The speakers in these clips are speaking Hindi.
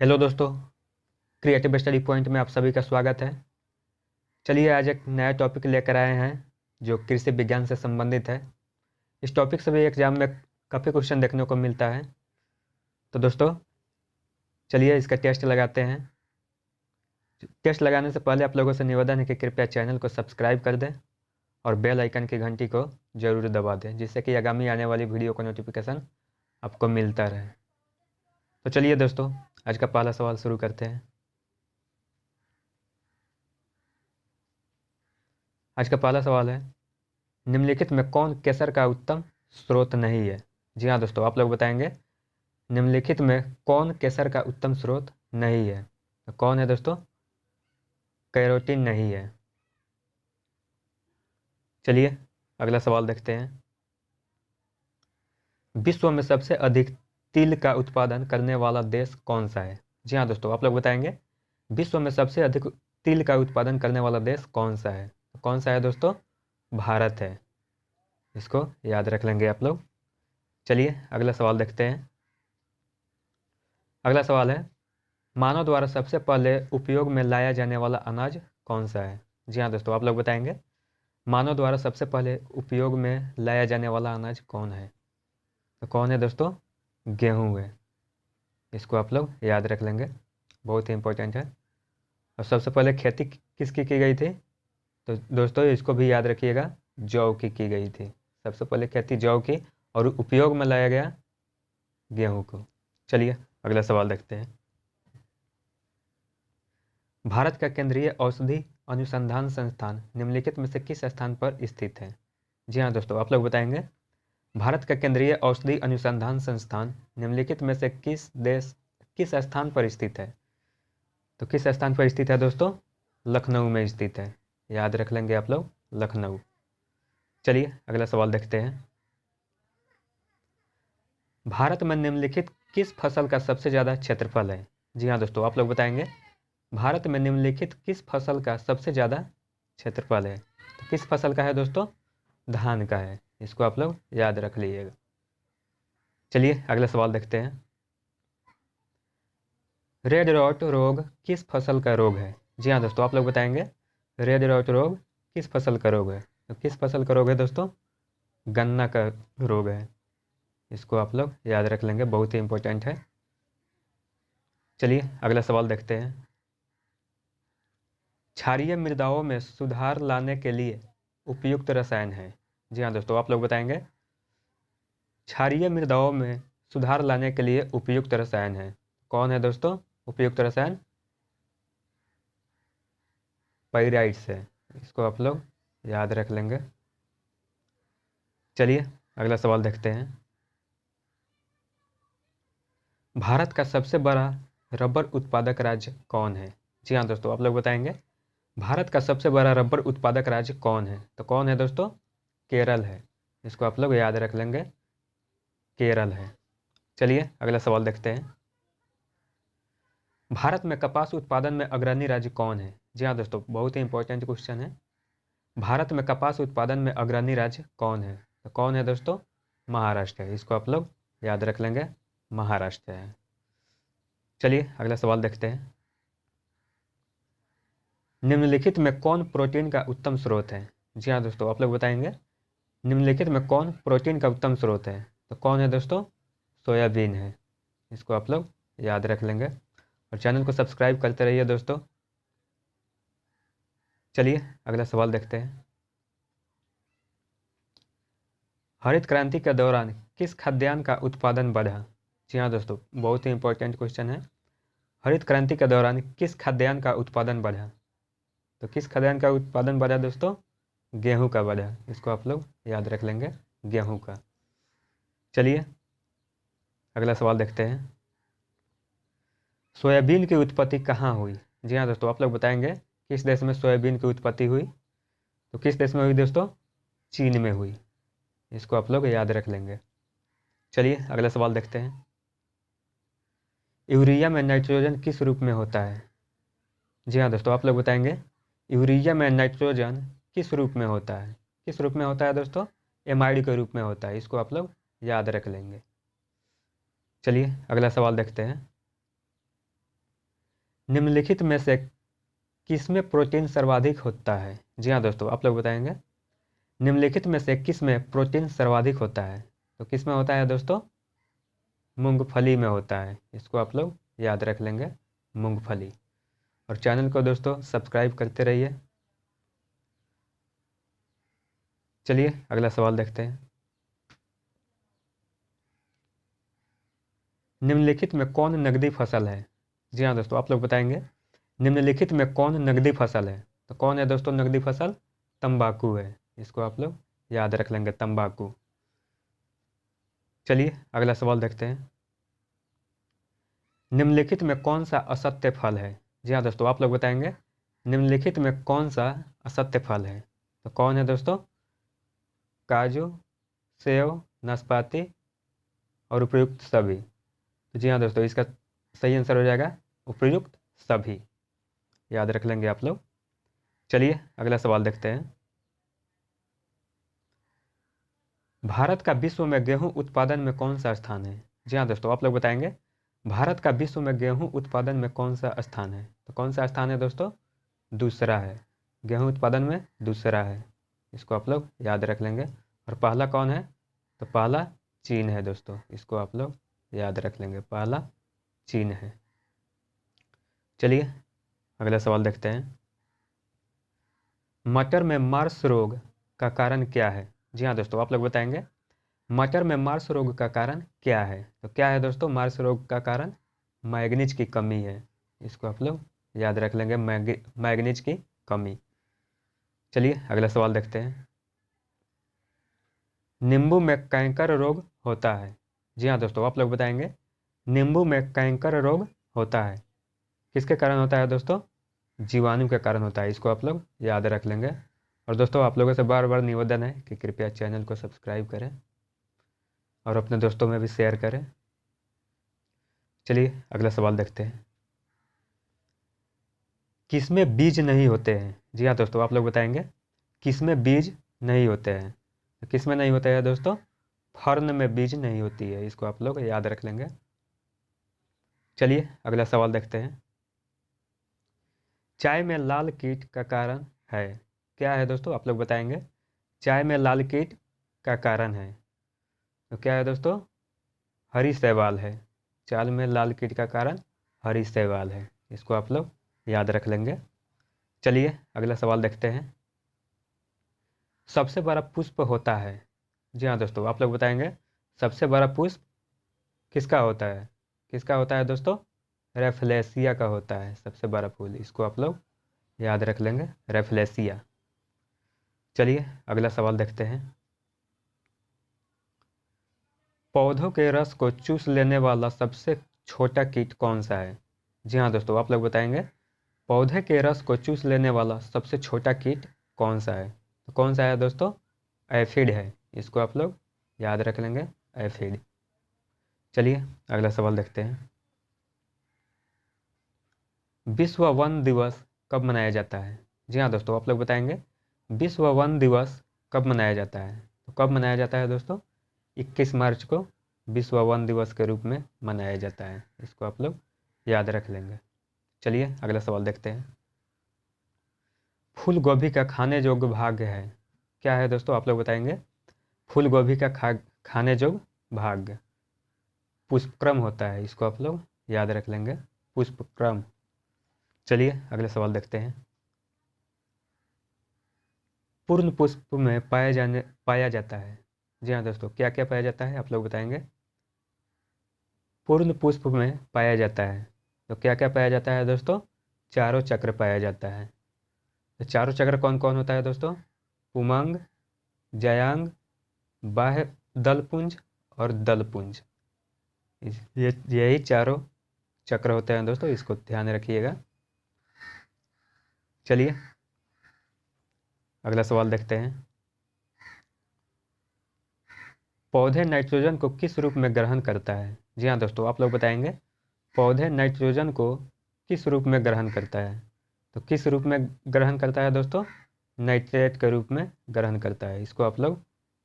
हेलो दोस्तों, क्रिएटिव स्टडी पॉइंट में आप सभी का स्वागत है। चलिए आज एक नया टॉपिक लेकर आए हैं जो कृषि विज्ञान से संबंधित है। इस टॉपिक से भी एग्जाम में काफ़ी क्वेश्चन देखने को मिलता है। तो दोस्तों चलिए इसका टेस्ट लगाते हैं। टेस्ट लगाने से पहले आप लोगों से निवेदन है कि कृपया चैनल को सब्सक्राइब कर दें और बेल आइकन की घंटी को ज़रूर दबा दें, जिससे कि आगामी आने वाली वीडियो का नोटिफिकेशन आपको मिलता रहे। तो चलिए दोस्तों आज का पहला सवाल शुरू करते हैं। आज का पहला सवाल है, निम्नलिखित में कौन केसर का उत्तम स्रोत नहीं है? जी हाँ दोस्तों, आप लोग बताएंगे निम्नलिखित में कौन केसर का उत्तम स्रोत नहीं है। तो कौन है दोस्तों? कैरोटीन नहीं है। चलिए अगला सवाल देखते हैं। विश्व में सबसे अधिक तिल का उत्पादन करने वाला देश कौन सा है? जी हाँ दोस्तों, आप लोग बताएंगे विश्व में सबसे अधिक तिल का उत्पादन करने वाला देश कौन सा है? तो कौन सा है दोस्तों? भारत है। इसको याद रख लेंगे आप लोग। चलिए अगला सवाल देखते हैं। अगला सवाल है, मानव द्वारा सबसे पहले उपयोग में लाया जाने वाला अनाज कौन सा है? जी हाँ दोस्तों, आप लोग बताएंगे मानव द्वारा सबसे पहले उपयोग में लाया जाने वाला अनाज कौन है? तो कौन है दोस्तों? गेहूं है। इसको आप लोग याद रख लेंगे, बहुत ही इंपॉर्टेंट है। और सबसे पहले खेती किसकी की गई थी? तो दोस्तों इसको भी याद रखिएगा, जौ की गई थी। सबसे पहले खेती जौ की और उपयोग में लाया गया गेहूं को। चलिए अगला सवाल देखते हैं। भारत का केंद्रीय औषधि अनुसंधान संस्थान निम्नलिखित में से किस स्थान पर स्थित है? जी हाँ दोस्तों, आप लोग बताएंगे भारत का केंद्रीय औषधि अनुसंधान संस्थान निम्नलिखित में से किस स्थान पर स्थित है? तो किस स्थान पर स्थित है दोस्तों? लखनऊ में स्थित है। याद रख लेंगे आप लोग, लखनऊ। चलिए अगला सवाल देखते हैं। भारत में निम्नलिखित किस फसल का सबसे ज़्यादा क्षेत्रफल है? जी हाँ दोस्तों, आप लोग बताएंगे भारत में निम्नलिखित किस फसल का सबसे ज़्यादा क्षेत्रफल है? तो किस फसल का है दोस्तों? धान का है। इसको आप लोग याद रख लीजिएगा। चलिए अगला सवाल देखते हैं। रेड रॉट रोग किस फसल का रोग है? जी हाँ दोस्तों, आप लोग बताएंगे रेड रॉट रोग किस फसल का रोग है? तो किस फसल का रोग है दोस्तों? गन्ना का रोग है। इसको आप लोग याद रख लेंगे, बहुत ही इंपॉर्टेंट है। चलिए अगला सवाल देखते हैं। क्षारीय मृदाओं में सुधार लाने के लिए उपयुक्त रसायन है? जी हाँ दोस्तों, आप लोग बताएंगे क्षारीय मृदाओं में सुधार लाने के लिए उपयुक्त रसायन है। कौन है दोस्तों उपयुक्त रसायन? पाइराइट्स है। इसको आप लोग याद रख लेंगे। चलिए अगला सवाल देखते हैं। भारत का सबसे बड़ा रबर उत्पादक राज्य कौन है? जी हाँ दोस्तों, आप लोग बताएंगे भारत का सबसे बड़ा रबर उत्पादक राज्य कौन है? तो कौन है दोस्तों? केरल है। इसको आप लोग याद रख लेंगे, केरल है। चलिए अगला सवाल देखते हैं। भारत में कपास उत्पादन में अग्रणी राज्य कौन है? जी हाँ दोस्तों, बहुत ही इंपॉर्टेंट क्वेश्चन है। भारत में कपास उत्पादन में अग्रणी राज्य कौन है? तो कौन है दोस्तों? महाराष्ट्र है। इसको आप लोग याद रख लेंगे, महाराष्ट्र है। चलिए अगला सवाल देखते हैं। निम्नलिखित में कौन प्रोटीन का उत्तम स्रोत है? जी हाँ दोस्तों, आप लोग बताएंगे निम्नलिखित में कौन प्रोटीन का उत्तम स्रोत है? तो कौन है दोस्तों? सोयाबीन है। इसको आप लोग याद रख लेंगे और चैनल को सब्सक्राइब करते रहिए दोस्तों। चलिए अगला सवाल देखते हैं। हरित क्रांति के दौरान किस खाद्यान्न का उत्पादन बढ़ा? जी हाँ दोस्तों, बहुत ही इंपॉर्टेंट क्वेश्चन है। हरित क्रांति के दौरान किस खाद्यान्न का उत्पादन बढ़ा? तो किस खाद्यान्न का उत्पादन बढ़ा दोस्तों? गेहूं का बढ़ा। इसको आप लोग याद रख लेंगे, गेहूं का। चलिए अगला सवाल देखते हैं। सोयाबीन की उत्पत्ति कहाँ हुई? जी हाँ दोस्तों, आप लोग बताएंगे किस देश में सोयाबीन की उत्पत्ति हुई? तो किस देश में हुई दोस्तों? चीन में हुई। इसको आप लोग याद रख लेंगे। चलिए अगला सवाल देखते हैं। यूरिया में नाइट्रोजन किस रूप में होता है? जी हाँ दोस्तों, आप लोग बताएंगे यूरिया में नाइट्रोजन किस रूप में होता है? किस रूप में होता है दोस्तों? एमाइड के रूप में होता है। इसको आप लोग याद रख लेंगे। चलिए अगला सवाल देखते हैं। निम्नलिखित में से किसमें प्रोटीन सर्वाधिक होता है? जी हाँ दोस्तों, आप लोग बताएंगे निम्नलिखित में से किस में प्रोटीन सर्वाधिक होता है? तो किस में होता है दोस्तों? मूंगफली में होता है। इसको आप लोग याद रख लेंगे, मूंगफली। और चैनल को दोस्तों सब्सक्राइब करते रहिए। चलिए अगला सवाल देखते हैं। निम्नलिखित में कौन नकदी फसल है? जी हाँ दोस्तों, आप लोग बताएंगे निम्नलिखित में कौन नकदी फसल है? तो कौन है दोस्तों नकदी फसल? तंबाकू है। इसको आप लोग याद रख लेंगे, तंबाकू। चलिए अगला सवाल देखते हैं। निम्नलिखित में कौन सा असत्य फल है? जी हाँ दोस्तों, आप लोग बताएंगे निम्नलिखित में कौन सा असत्य फल है? तो कौन है दोस्तों? काजू, सेव, नाशपाती और उपयुक्त सभी। तो जी हाँ दोस्तों, इसका सही आंसर हो जाएगा उपयुक्त सभी। याद रख लेंगे आप लोग। चलिए अगला सवाल देखते हैं। भारत का विश्व में गेहूं उत्पादन में कौन सा स्थान है? जी हाँ दोस्तों, आप लोग बताएंगे भारत का विश्व में गेहूं उत्पादन में कौन सा स्थान है? तो कौन सा स्थान है दोस्तों? दूसरा है। गेहूं उत्पादन में दूसरा है। इसको आप लोग याद रख लेंगे। और पहला कौन है? तो पहला चीन है दोस्तों। इसको आप लोग याद रख लेंगे, पहला चीन है। चलिए अगला सवाल देखते हैं। मटर में मार्स रोग का कारण क्या है? जी हाँ दोस्तों, आप लोग बताएंगे मटर में मार्स रोग का कारण क्या है? तो क्या है दोस्तों मार्स रोग का कारण? मैग्नीज की कमी है। इसको आप लोग याद रख लेंगे, मैग्नीज की कमी। चलिए अगला सवाल देखते हैं। नींबू में कैंकर रोग होता है। जी हाँ दोस्तों, आप लोग बताएंगे नींबू में कैंकर रोग होता है। किसके कारण होता है दोस्तों? जीवाणु के कारण होता है। इसको आप लोग याद रख लेंगे। और दोस्तों आप लोगों से बार बार निवेदन है कि कृपया चैनल को सब्सक्राइब करें और अपने दोस्तों में भी शेयर करें। चलिए अगला सवाल देखते हैं। किसमें बीज नहीं होते हैं? जी हाँ दोस्तों, आप लोग बताएंगे किसमें बीज नहीं होते हैं? तो किसमें नहीं होते हैं दोस्तों? फर्न में बीज नहीं होती है। इसको आप लोग याद रख लेंगे। चलिए अगला सवाल देखते हैं। चाय में लाल कीट का कारण है? क्या है दोस्तों? आप लोग बताएंगे चाय में लाल कीट का कारण है। तो क्या है दोस्तों? हरी शैवाल है। चाय में लाल कीट का कारण हरी शैवाल है। इसको आप लोग याद रख लेंगे। चलिए अगला सवाल देखते हैं। सबसे बड़ा पुष्प होता है? जी हाँ दोस्तों, आप लोग बताएंगे सबसे बड़ा पुष्प किसका होता है? किसका होता है दोस्तों? रेफ्लेसिया का होता है सबसे बड़ा फूल। इसको आप लोग याद रख लेंगे, रेफ्लेसिया। चलिए अगला सवाल देखते हैं। पौधों के रस को चूस लेने वाला सबसे छोटा कीट कौन सा है? जी हाँ दोस्तों, आप लोग बताएंगे पौधे के रस को चूस लेने वाला सबसे छोटा कीट कौन सा है? तो कौन सा है दोस्तों? एफिड है। इसको आप लोग याद रख लेंगे, एफिड। चलिए अगला सवाल देखते हैं। विश्व वन दिवस कब मनाया जाता है? जी हाँ दोस्तों, आप लोग बताएंगे विश्व वन दिवस कब मनाया जाता है? तो कब मनाया जाता है दोस्तों? 21 मार्च को विश्व वन दिवस के रूप में मनाया जाता है। इसको आप लोग याद रख लेंगे। चलिए अगला सवाल देखते हैं। फूल गोभी का खाने योग्य भाग है? क्या है दोस्तों? आप लोग बताएंगे फूल गोभी का खाने योग्य भाग पुष्पक्रम होता है। इसको आप लोग याद रख लेंगे, पुष्पक्रम। चलिए अगले सवाल देखते हैं। पूर्ण पुष्प में पाया जाता है? जी हाँ दोस्तों, क्या क्या पाया जाता है? आप लोग बताएंगे पूर्ण पुष्प में पाया जाता है। तो क्या क्या पाया जाता है दोस्तों? चारों चक्र पाया जाता है। तो चारों चक्र कौन कौन होता है दोस्तों? पुमंग, जयांग, बाह्य दलपुंज और दलपुंज। ये यही चारों चक्र होते हैं दोस्तों, इसको ध्यान रखिएगा। चलिए अगला सवाल देखते हैं। पौधे नाइट्रोजन को किस रूप में ग्रहण करता है? जी हाँ दोस्तों, आप लोग बताएंगे पौधे नाइट्रोजन को किस रूप में ग्रहण करता है? तो किस रूप में ग्रहण करता है दोस्तों? नाइट्रेट के रूप में ग्रहण करता है। इसको आप लोग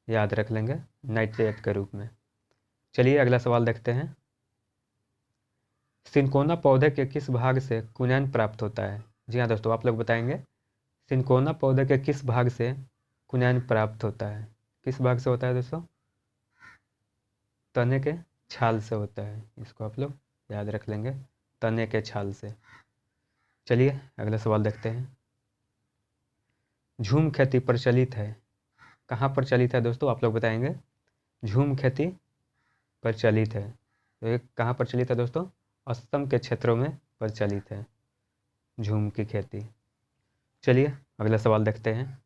याद रख लेंगे, नाइट्रेट के रूप में। चलिए अगला सवाल देखते हैं। सिनकोना पौधे के किस भाग से कुनैन प्राप्त होता है? जी हाँ दोस्तों, आप लोग बताएंगे सिनकोना पौधे के किस भाग से कुनैन प्राप्त होता है? किस भाग से होता है दोस्तों? तने के छाल से होता है। इसको आप लोग याद रख लेंगे, तने के छाल से। चलिए अगला सवाल देखते हैं। झूम खेती प्रचलित है, कहाँ प्रचलित है दोस्तों? आप लोग बताएंगे। झूम खेती प्रचलित है, तो ये कहाँ प्रचलित है दोस्तों? असम के क्षेत्रों में प्रचलित है झूम की खेती। चलिए अगला सवाल देखते हैं।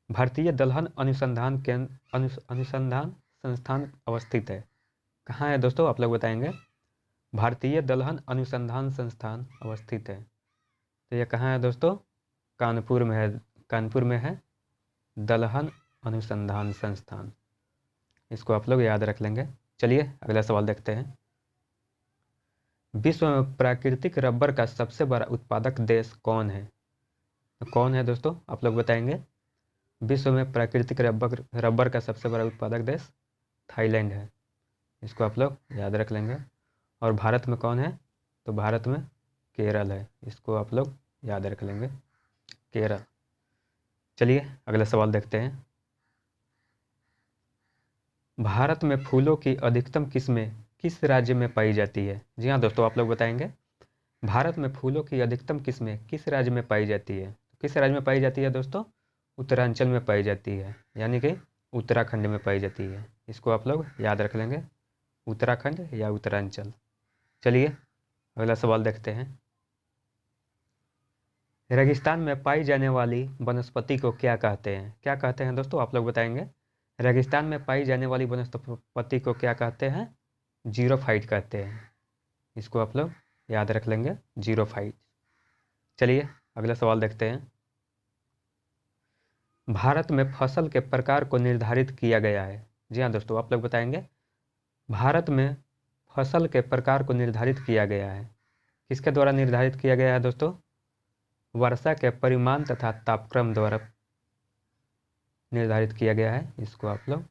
भारतीय दलहन अनुसंधान केंद्र अनुसंधान संस्थान अवस्थित है, कहाँ है दोस्तों? आप लोग बताएंगे। भारतीय दलहन अनुसंधान संस्थान अवस्थित है, तो ये कहाँ है दोस्तों? कानपुर में है। कानपुर में है दलहन अनुसंधान संस्थान, इसको आप लोग याद रख लेंगे। चलिए अगला सवाल देखते हैं। विश्व में प्राकृतिक रबर का सबसे बड़ा उत्पादक देश कौन है? तो कौन है दोस्तों? आप लोग बताएंगे। विश्व में प्राकृतिक रबर का सबसे बड़ा उत्पादक देश थाईलैंड है, इसको आप लोग याद रख लेंगे। और भारत में कौन है? तो भारत में केरल है, इसको आप लोग याद रख लेंगे, केरल। चलिए अगला सवाल देखते हैं। भारत में फूलों की अधिकतम किस्में किस राज्य में पाई जाती है? जी हाँ दोस्तों, आप लोग बताएंगे। भारत में फूलों की अधिकतम किस्में किस राज्य में पाई जाती है? किस राज्य में पाई जाती है दोस्तों? उत्तरांचल में पाई जाती है, यानी कि उत्तराखंड में पाई जाती है, इसको आप लोग याद रख लेंगे, उत्तराखंड या उत्तरांचल। चलिए अगला सवाल देखते हैं। रेगिस्तान में पाई जाने वाली वनस्पति को क्या कहते हैं? क्या कहते हैं दोस्तों? आप लोग बताएंगे। रेगिस्तान में पाई जाने वाली वनस्पति को क्या कहते हैं? जीरोफाइट कहते हैं, इसको आप लोग याद रख लेंगे, जीरोफाइट। चलिए अगला सवाल देखते हैं। भारत में फसल के प्रकार को निर्धारित किया गया है। जी हाँ दोस्तों, आप लोग बताएंगे। भारत में फसल के प्रकार को निर्धारित किया गया है, किसके द्वारा निर्धारित किया गया है दोस्तों? वर्षा के परिमाण तथा तापक्रम द्वारा निर्धारित किया गया है, इसको आप लोग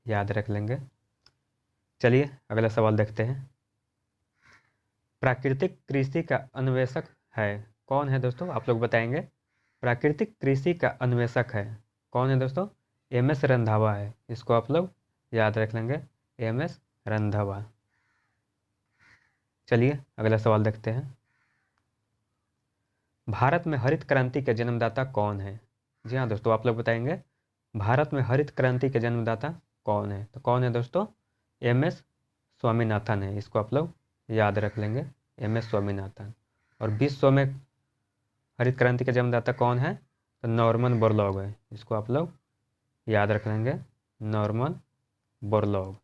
याद रख लेंगे। चलिए अगला सवाल देखते हैं। प्राकृतिक कृषि का अन्वेषक है, कौन है दोस्तों? आप लोग बताएंगे। प्राकृतिक कृषि का अन्वेषक है, कौन है दोस्तों? एम.एस. रंधावा है, इसको आप लोग याद रख लेंगे, एम.एस. रंधावा। चलिए अगला सवाल देखते हैं। भारत में हरित क्रांति के जन्मदाता कौन है? जी हाँ दोस्तों, आप लोग बताएंगे। भारत में हरित क्रांति के जन्मदाता कौन है? तो कौन है दोस्तों? एम.एस. स्वामीनाथन है, इसको आप लोग याद रख लेंगे, एम.एस. स्वामीनाथन। और विश्व में हरित क्रांति के जन्मदाता कौन है? तो नॉर्मन बोरलॉग है, इसको आप लोग याद रख लेंगे, नॉर्मन बोरलॉग।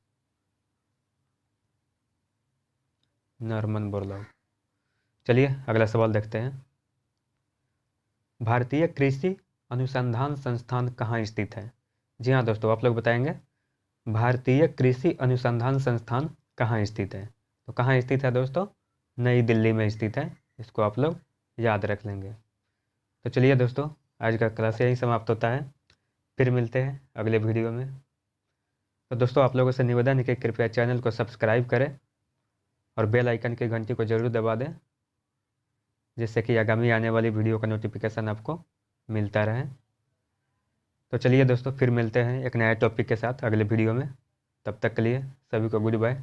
Norman Borlaug. चलिए अगला सवाल देखते हैं। भारतीय कृषि अनुसंधान संस्थान कहाँ स्थित है? जी हाँ दोस्तों, आप लोग बताएंगे। भारतीय कृषि अनुसंधान संस्थान कहाँ स्थित है? तो कहाँ स्थित है दोस्तों? नई दिल्ली में स्थित है, इसको आप लोग याद रख लेंगे। तो चलिए दोस्तों, आज का क्लास यही समाप्त होता है, फिर मिलते हैं अगले वीडियो में। तो दोस्तों आप लोगों से निवेदन है कि कृपया चैनल को सब्सक्राइब करें और बेल आइकन की घंटी को जरूर दबा दें, जिससे कि आगामी आने वाली वीडियो का नोटिफिकेशन आपको मिलता रहे। तो चलिए दोस्तों, फिर मिलते हैं एक नया टॉपिक के साथ अगले वीडियो में। तब तक के लिए सभी को गुड बाय।